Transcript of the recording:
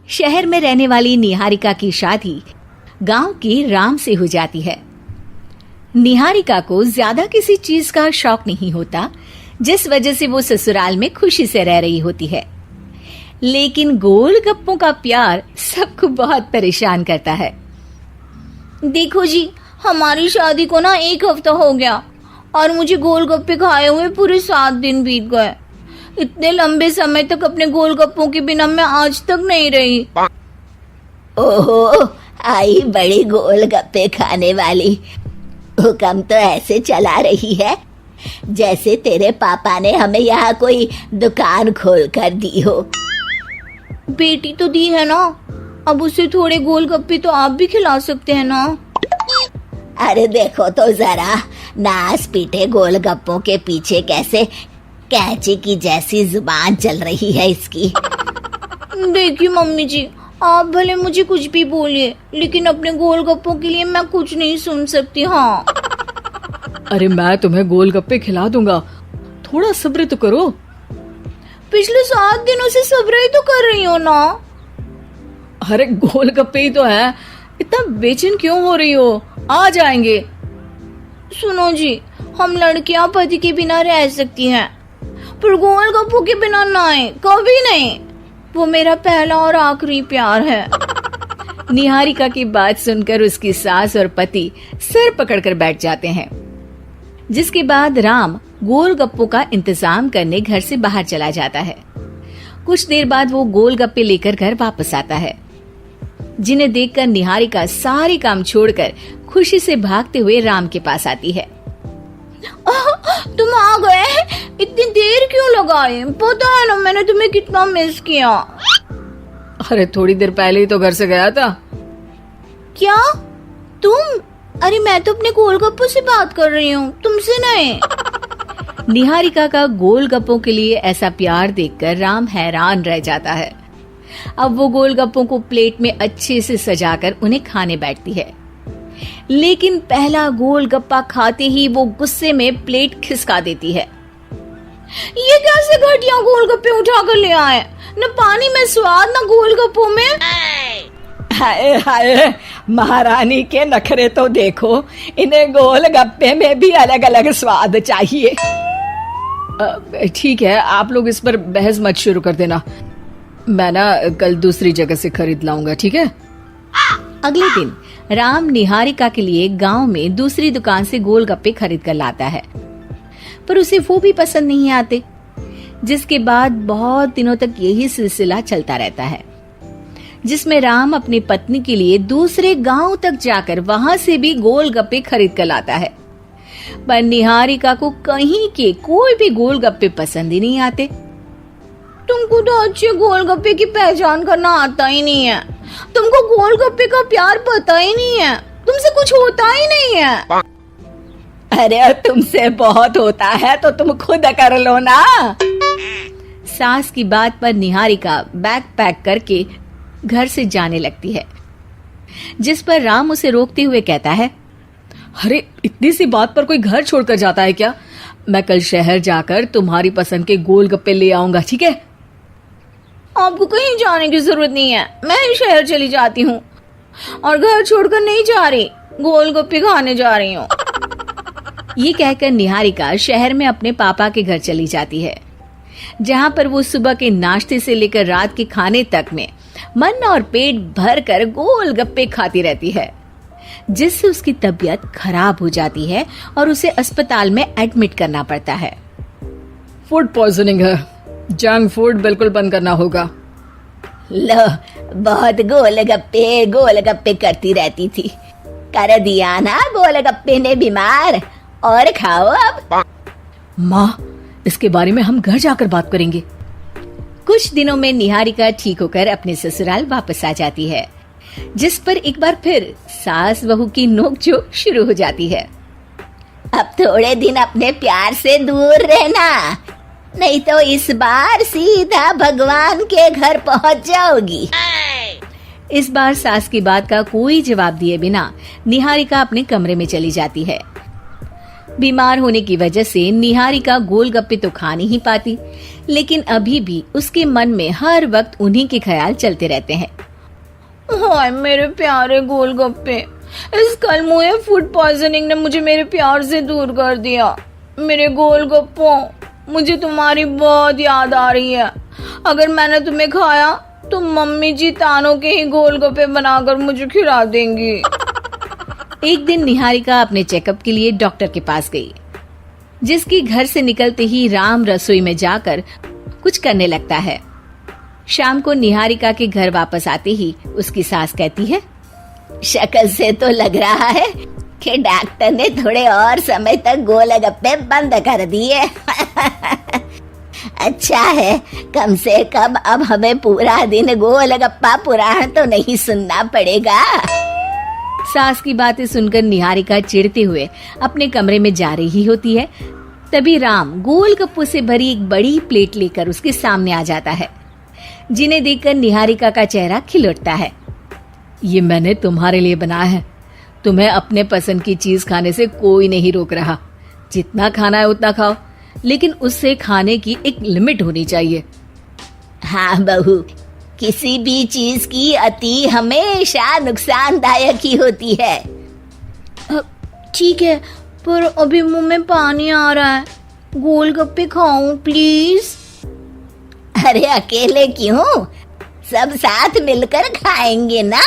शहर में रहने वाली निहारिका की शादी गांव की राम से हो जाती है। निहारिका को ज्यादा किसी चीज का शौक नहीं होता, जिस वजह से वो ससुराल में खुशी से रह रही होती है। लेकिन गोलगप्पों का प्यार सबको बहुत परेशान करता है। देखो जी, हमारी शादी को ना 1 हफ्ता हो गया और मुझे गोलगप्पे खाए हुए पूरे 7 दिन बीत गए। इतने लंबे समय तक अपने गोलगप्पों के बिना मैं आज तक नहीं रही। ओहो, आई बड़ी गोलगप्पे खाने वाली। हुक्म तो ऐसे चला रही है जैसे तेरे पापा ने हमें यहाँ कोई दुकान खोल कर दी हो। बेटी तो दी है ना, अब उसे थोड़े गोलगप्पे तो आप भी खिला सकते हैं ना। अरे देखो तो जरा, नास पीटे गोलगप्पों के पीछे कैसे कैंची की जैसी जुबान चल रही है इसकी। देखिए मम्मी जी, आप भले मुझे कुछ भी बोलिए, लेकिन अपने गोलगप्पों के लिए मैं कुछ नहीं सुन सकती। हाँ, अरे मैं तुम्हें गोलगप्पे खिला दूंगा, थोड़ा सब्र तो करो। पिछले 7 दिनों से सब्र ही तो कर रही हो ना। अरे गोलगप्पे ही तो है, इतना बेचैन क्यों हो रही हो? आ जाएंगे। सुनो जी, हम लड़कियां पति के बिना रह सकती हैं, पर गोलगप्पों के बिना नहीं, कभी नहीं। वो मेरा पहला और आखिरी प्यार है। निहारिका की बात सुनकर उसकी सास और पति सिर पकड़कर बैठ जाते हैं। जिसके बाद राम गोलगप्पों का इंतजाम करने घर से बाहर चला जाता है। कुछ देर बाद वो गोलगप्पे लेकर घर वापस आता है, जिन्हें देखकर निहारिका सारे काम छोड़कर खुशी से भागते हुए राम के पास आती है। तुम आ गए? इतनी देर क्यों लगाई? पता है ना मैंने तुम्हें कितना मिस किया। अरे थोड़ी देर पहले ही तो घर से गया था। क्या तुम? अरे मैं तो अपने गोलगप्पों से बात कर रही हूँ, तुमसे नहीं। निहारिका का गोलगप्पों के लिए ऐसा प्यार देखकर राम हैरान रह जाता है। अब वो गोलगप्पों को प्लेट में अच्छे से सजाकर उन्हें खाने बैठती है, लेकिन पहला गोलगप्पा खाते ही वो गुस्से में प्लेट खिसका देती है। ये कैसे घटिया गोलगप्पे उठा कर ले आए? न पानी में स्वाद, न गोलगप्पों में। हाय हाय, महारानी के नखरे तो देखो, इन्हें गोलगप्पे में भी अलग अलग स्वाद चाहिए। ठीक है, आप लोग इस पर बहस मत शुरू कर देना, मैं ना कल दूसरी जगह से खरीद लाऊंगा, ठीक है? अगले दिन राम निहारिका के लिए गांव में दूसरी दुकान से गोलगप्पे खरीद कर लाता है, पर उसे वो भी पसंद नहीं आते। जिसके बाद बहुत दिनों तक यही सिलसिला चलता रहता है, जिसमें राम अपनी पत्नी के लिए दूसरे गांव तक जाकर वहां से भी गोलगप्पे खरीद कर लाता है, पर निहारिका को कहीं के कोई भी गोलगप्पे पसंद ही नहीं आते। तुमको तो अच्छे गोलगप्पे की पहचान करना आता ही नहीं है। तुमको गोलगप्पे का प्यार पता ही नहीं है, तुमसे कुछ होता ही नहीं है। अरे तुमसे बहुत होता है तो तुम खुद कर लो ना। सास की बात पर निहारिका बैग पैक करके घर से जाने लगती है, जिस पर राम उसे रोकते हुए कहता है, अरे इतनी सी बात पर कोई घर छोड़कर जाता है क्या? मैं कल शहर जाकर तुम्हारी पसंद के गोलगप्पे ले आऊंगा, ठीक है? आपको कहीं जाने की जरूरत नहीं है, मैं ही शहर चली जाती हूँ और घर छोड़कर नहीं जा रही, गोलगप्पे खाने जा रही हूँ। ये कहकर निहारिका शहर में अपने पापा के घर चली जाती है, जहाँ पर वो सुबह के नाश्ते से लेकर रात के खाने तक में मन और पेट भर कर गोलगप्पे खाती रहती है, जिससे उसकी तबीयत खराब हो जाती है और उसे अस्पताल में एडमिट करना पड़ता है। फूड पॉइजनिंग है, जंक फूड बिल्कुल बंद करना होगा। लो, बहुत गोलगप्पे गोलगप्पे करती रहती थी, कर दिया ना गोलगप्पे ने बीमार। और खाओ अब। माँ, इसके बारे में हम घर जाकर बात करेंगे। कुछ दिनों में निहारिका ठीक होकर अपने ससुराल वापस आ जाती है, जिस पर एक बार फिर सास बहू की नोकझोंक शुरू हो जाती है। अब थोड़े दिन अपने प्यार से दूर रहना, नहीं तो इस बार सीधा भगवान के घर पहुंच जाओगी। इस बार सास की बात का कोई जवाब दिए बिना निहारिका अपने कमरे में चली जाती है। बीमार होने की वजह से निहारिका गोलगप्पे तो खा नहीं पाती, लेकिन अभी भी उसके मन में हर वक्त उन्हीं के ख्याल चलते रहते हैं। हाय मेरे प्यारे गोलगप्पे, इस कल मुझे फूड पॉइजनिंग ने मुझे मेरे प्यार से दूर कर दिया। मेरे गोलगप्पों, मुझे तुम्हारी बहुत याद आ रही है। अगर मैंने तुम्हें खाया तो मम्मी जी तानों के ही गोलगप्पे बनाकर मुझे खिला देंगी। एक दिन निहारिका अपने चेकअप के लिए डॉक्टर के पास गई, जिसकी घर से निकलते ही राम रसोई में जाकर कुछ करने लगता है। शाम को निहारिका के घर वापस आते ही उसकी सास कहती है, शक्ल से तो लग रहा है कि डॉक्टर ने थोड़े और समय तक गोलगप्पे बंद कर दिए। अच्छा है, कम से कम अब हमें पूरा दिन गोलगप्पा पुराण तो नहीं सुनना पड़ेगा। सास की बातें सुनकर निहारिका चिढ़ते हुए अपने कमरे में जा रही होती है। तभी राम गोलगप्पों से भरी एक बड़ी प्लेट लेकर उसके सामने आ जाता है, जिन्हें देखकर निहारिका का चेहरा खिल उठता है। ये मैंने तुम्हारे लिए बनाया है। तुम्हें अपने पसंद की चीज खाने से कोई नहीं रोक रहा। जितना खाना है उतना खाओ, लेकिन उससे खाने की एक लिमिट होनी चाहिए। हाँ बहू, किसी भी चीज की अति हमेशा नुकसानदायक ही होती है। ठीक है, पर अभी मुंह में पानी आ रहा है। गोलगप्पे खाऊं प्लीज? अरे अकेले क्यों, सब साथ मिलकर खाएंगे ना।